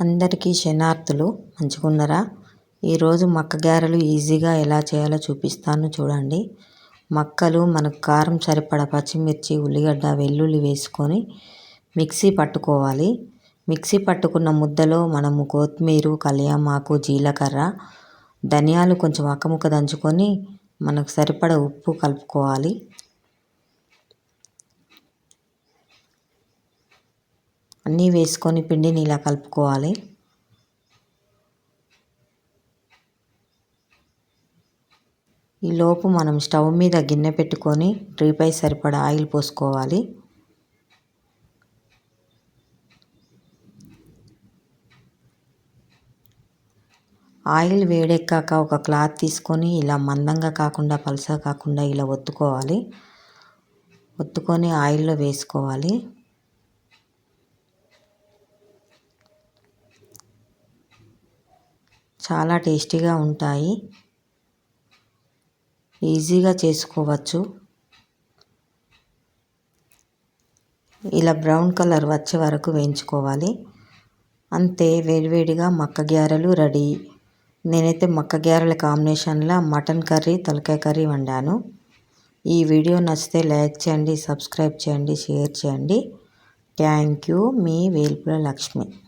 అందరికీ శనార్థులు మంచిగున్నరా. ఈరోజు మక్క గారెలు ఈజీగా ఎలా చేయాలో చూపిస్తాను చూడండి. మక్కలు మనకు కారం సరిపడా పచ్చిమిర్చి, ఉల్లిగడ్డ, వెల్లుల్లి వేసుకొని మిక్సీ పట్టుకోవాలి. మిక్సీ పట్టుకున్న ముద్దలో మనము కొత్తిమీర, కళ్యామాకు, జీలకర్ర, ధనియాలు కొంచెం అక్కముక్క దంచుకొని మనకు సరిపడా ఉప్పు కలుపుకోవాలి. అన్నీ వేసుకొని పిండిని ఇలా కలుపుకోవాలి. ఈలోపు మనం స్టవ్ మీద గిన్నె పెట్టుకొని డ్రీపై సరిపడా ఆయిల్ పోసుకోవాలి. ఆయిల్ వేడెక్కాక ఒక క్లాత్ తీసుకొని ఇలా మందంగా కాకుండా పలుసగా కాకుండా ఇలా ఒత్తుకోవాలి. ఒత్తుకొని ఆయిల్లో వేసుకోవాలి. చాలా టేస్టీగా ఉంటాయి. ఈజీగా చేసుకోవచ్చు. ఇలా బ్రౌన్ కలర్ వచ్చే వరకు వేయించుకోవాలి. అంతే, వేడివేడిగా మక్క గారెలు రెడీ. నేనైతే మక్క గారెల కాంబినేషన్లో మటన్ కర్రీ, తలకాయ కర్రీ వండాను. ఈ వీడియో నచ్చితే లైక్ చేయండి, సబ్స్క్రైబ్ చేయండి, షేర్ చేయండి. Thank you. Me Velpula Lakshmi.